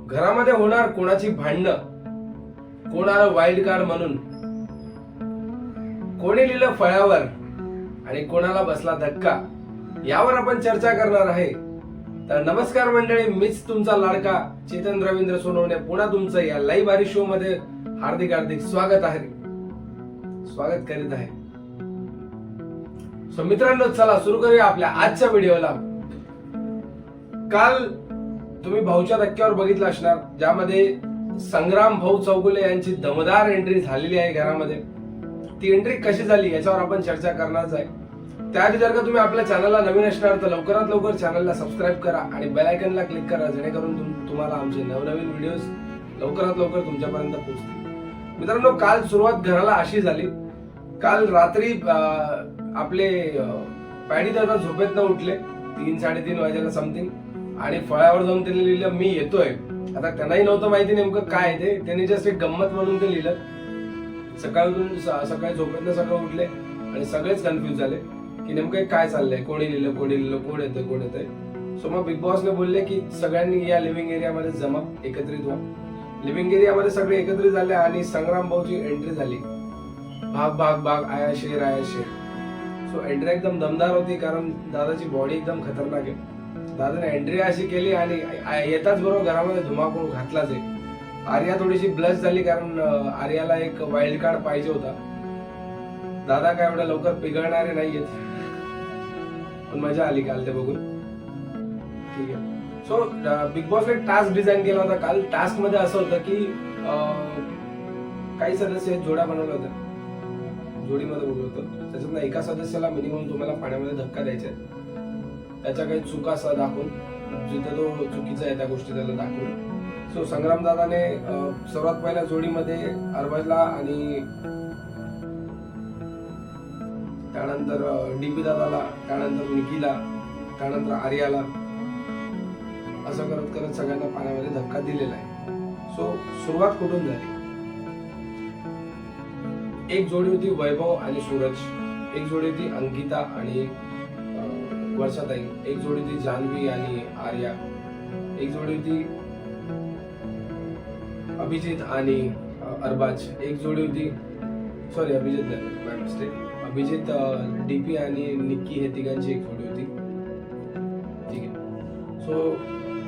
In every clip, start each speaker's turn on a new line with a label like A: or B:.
A: घरामध्ये होणार कोणाची भांडणं, कोणाला वाईल्ड कार्ड म्हणून, कोणी लिहिलं फळ्यावर आणि कोणाला बसला धक्का, यावर आपण चर्चा करणार आहे. तर नमस्कार मंडळी, मीच तुमचा लाडका चेतन रवींद्र सोनवणे पुन्हा तुमचं या लाईव्ह वारी शो मध्ये हार्दिक हार्दिक स्वागत करीत आहे. सो मित्रांनो, चला सुरू करूया आपल्या आजच्या व्हिडिओला. काल तुम्ही भाऊच्या धक्क्यावर बघितलं असणार, ज्यामध्ये संग्राम भाऊ चौगुले यांची दमदार एंट्री झालेली आहे घरामध्ये. ती एंट्री कशी झाली याच्यावर आपण चर्चा करणार आहे. त्याआधी जर का तुम्ही आपल्या चॅनलला नवीन असणार तर लवकरात लवकर चॅनलला सबस्क्राईब करा आणि बेल आयकॉनला क्लिक करा, जेणेकरून तुम्हाला आमचे नवनवीन व्हिडिओज लवकरात लवकर तुमच्यापर्यंत पोहोचतील. मित्रांनो, काल सुरुवात घराला अशी झाली. काल रात्री आपले पॅडी दादा झोपेत न उठले 3-3:30 वाजेला समथिंग, आणि फळ्यावर जाऊन त्यांनी लिहिलं मी येतोय. आता त्यांनाही नव्हतं माहिती नेमकं काय ते, त्यांनी जस्ट एक गंमत म्हणून ते लिहिलं. सकाळी झोपेतनं सकाळ उठले आणि सगळेच कन्फ्युज झाले की नेमकं काय चाललंय, कोणी लिहिलं, कोण येतंय. सो मग बिग बॉसने बोलले की सगळ्यांनी या लिव्हिंग एरियामध्ये जमा, एकत्रित व्हा. लिव्हिंग एरियामध्ये सगळे एकत्रित झाले आणि संग्राम भाऊची एंट्री झाली. भाग आया शेर. सो एंट्री एकदम दमदार होती, कारण दादाची बॉडी एकदम खतरनाक आहे. दादाने एंट्री अशी केली आणि येताच बरोबर घरामध्ये धुमाकूळ घातलाच आहे. आर्या थोडीशी ब्लश झाली, कारण आर्याला एक वाईल्ड कार्ड पाहिजे होता. दादा काय एवढ्या लवकर पिघळणारे नाहीयेत, पण मजा आली काल ते बघून. ठीक आहे. सो बिग बॉसने टास्क डिझाईन केला होता काल. टास्क मध्ये असं होतं की काही सदस्य जोड्या बनवल्या होत्या, जोडीमध्ये बोललो होतं. त्याच्यातनं एका सदस्याला मिनिमम तुम्हाला पाण्यामध्ये धक्का द्यायचा आहे. त्याच्या काही चुका दाखवून, जिथे तो चुकीचा आहे त्या गोष्टी त्याला दाखवून. सो संग्राम दादाने सर्वात पहिल्या जोडीमध्ये अरबाजला आणि त्यानंतर डीपी दादाला, त्यानंतर निकीला, त्यानंतर आर्याला, असं करत करत सगळ्यांना पाण्यामध्ये धक्का दिलेला आहे. सो सुरुवात कुठून झाली? एक जोडी होती वैभव आणि सूरज, एक जोडी होती अंकिता आणि वर्षाताई, एक जोडी होती जान्हवी आणि आर्या, एक जोडी होती अभिजित आणि अरबाज, एक जोडी होती अभिजित, डीपी आणि निक्की, हे तिघांची एक जोडी होती. ठीक आहे. सो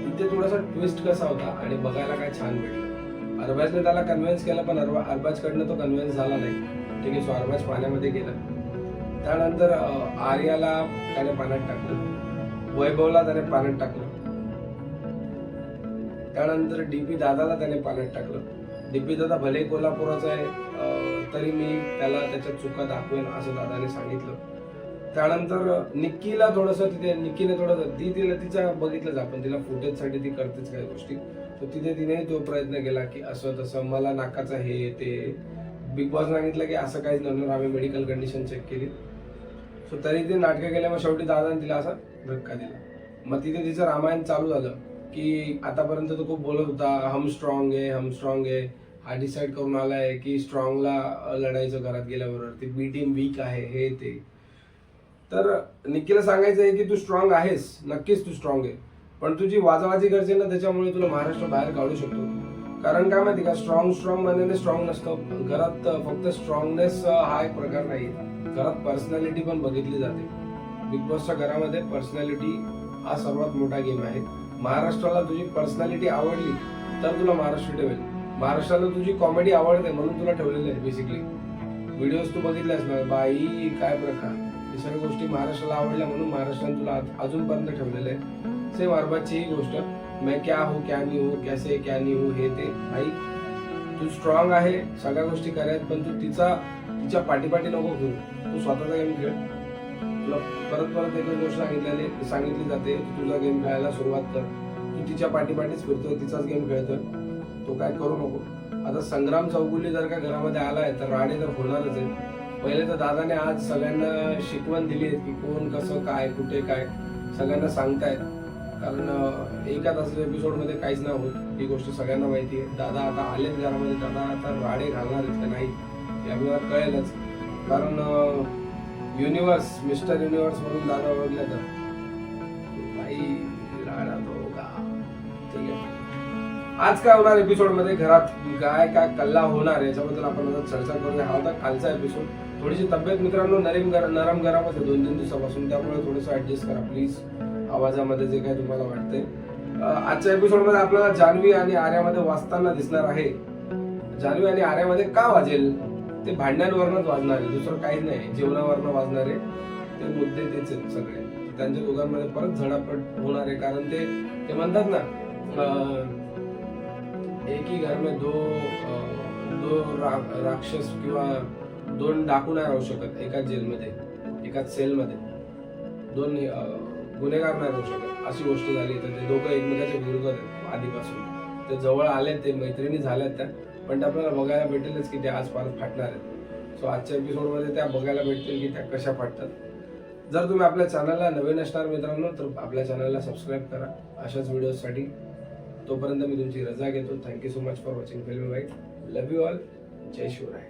A: इथे थोडासा ट्विस्ट कसा होता आणि बघायला काय छान भेटलं. अरबाजने त्याला कन्व्हिन्स केलं, पण अरबाजकडनं तो कन्व्हिन्स झाला नाही. ठीक आहे. सो अरबाज पाण्यामध्ये गेला. त्यानंतर आर्याला त्याने पाण्यात टाकलं, वैभवला त्याने पाण्यात टाकलं, त्यानंतर डीपी दादाला त्याने पाण्यात टाकलं. डीपी दादा भले कोल्हापुराचा आहे, तरी मी त्याला त्याच्या चुका दाखवेन असं दादाने सांगितलं. त्यानंतर निक्कीला थोडंसं तिचा बघितलंच आपण, तिला फुटेजसाठी ती करतेच काही गोष्टी. तर तिने तो प्रयत्न केला की असं तसं मला नाकाचं हे ते. बिग बॉस सांगितलं की असं काहीच नव्हतं, आम्ही मेडिकल कंडिशन चेक केली. सो तरी ते नाटकं केल्या. मग शेवटी दादाने तिला असा धक्का दिला. मग तिथे तिचं रामायण चालू झालं की आतापर्यंत तो खूप बोलत होता हम स्ट्रॉंग आहे. हा डिसाईड करून आलाय की स्ट्रॉंगला लढायचं घरात गेल्याबरोबर, ती बी टीम वीक आहे हे ते. तर निक्कीला सांगायचं आहे की तू स्ट्रॉंग आहेस, नक्कीच तू स्ट्रॉंग आहे, पण तुझी वाजावाजी करते ना, त्याच्यामुळे तुला महाराष्ट्र बाहेर काढू शकतो. कारण काय माहिती का, स्ट्रॉंग म्हणण्याने स्ट्रॉंग नसतं. घरात फक्त स्ट्रॉंगनेस हा एक प्रकार नाही, घरात पर्सनॅलिटी पण बघितली जाते. बिग बॉसच्या घरामध्ये पर्सनॅलिटी हा सर्वात मोठा गेम आहे. महाराष्ट्राला तुझी पर्सनॅलिटी आवडली तर तुला महाराष्ट्र ठेवेल. महाराष्ट्राला तुझी कॉमेडी आवडते म्हणून तुला ठेवलेलं आहे. बेसिकली व्हिडिओज तू बघितल्यास ना, बाई काय प्रकार, हे सगळ्या गोष्टी महाराष्ट्राला आवडल्या म्हणून महाराष्ट्राने तुला अजूनपर्यंत ठेवलेलं आहे. सेम अरबाजची ही गोष्ट, मैं क्या हूँ क्या नहीं हूँ, कैसे क्या नहीं हूँ हे ते. भाई तू स्ट्रॉंग आहे, सगळ्या गोष्टी करायत, पण तू तिच्या पाठीपाठी नको घेऊ. तू स्वतःचा गेम खेळ. तुला परत एकच गोष्ट सांगितली जाते, तुझा गेम खेळायला सुरुवात कर. तू तिच्या पाठीपाठीच फिरतोय, तिचाच गेम खेळतोय, तो काय करू नको. आता संग्राम चौगुले जर का घरामध्ये आलाय तर राडे तर होणारच आहे. पहिले तर दादाने आज सगळ्यांना शिकवण दिली आहे की कोण कसं काय कुठे काय सगळ्यांना सांगतायत. कारण एका तासाच्या एपिसोडमध्ये काहीच नाही होत, ही गोष्ट सगळ्यांना माहिती आहे. दादा आता आलेच घरामध्ये, दादा आता राडे घालणार आहेत का नाही हे आपल्याला कळेलच. कारण मिस्टर युनिव्हर्स म्हणून दादा ओळखले तर, भाई राडा तो का. ठीक आहे. आज काय होणार एपिसोड मध्ये, घरात काय काय कल्ला होणार याच्याबद्दल आपण आता चर्चा करूया. हा होता कालचा एपिसोड. थोडीशी तब्येत मित्रांनो नरम गरमच आहे 2-3 दिवसापासून, त्यामुळे थोडंसं ऍडजस्ट करा प्लीज आवाजामध्ये जे काय तुम्हाला वाटतंय. आजच्या एपिसोड मध्ये आपल्याला जान्हवी आणि आर्यामध्ये वाचताना दिसणार आहे. जान्हवी आणि आर्यामध्ये का वाजेल, ते भांड्यांवरनच वाजणार आहे, दुसरं काहीच नाही. जेवणावरनं वाजणारे ते मुद्दे तेच आहेत सगळे. त्यांच्या दोघांमध्ये परत झडापट होणार आहे, कारण ते म्हणतात ना एक ही घर में दो राक्षस किंवा 2 डाकू नाही राहू शकत एकाच जेलमध्ये, एकाच सेलमध्ये 2 गुन्हेगार नाही राहू शकत, अशी गोष्ट झाली. तर ते दोघं एकमेकाच्या विरोधात आहेत आधीपासून. ते जवळ आले, ते मैत्रिणी झाल्यात त्या, पण ते आपल्याला बघायला भेटेलच की ते आज फार फाटणार आहेत. सो आजच्या एपिसोडमध्ये त्या बघायला भेटतील की त्या कशा फाटतात. जर तुम्ही आपल्या चॅनलला नवीन असणार मित्रांनो तर आपल्या चॅनलला सबस्क्राईब करा अशाच व्हिडिओसाठी. तोपर्यंत मी तुमची रजा घेतो. Thank you so much for watching फिल्मी वाईट. Love you all. जय शिवराय.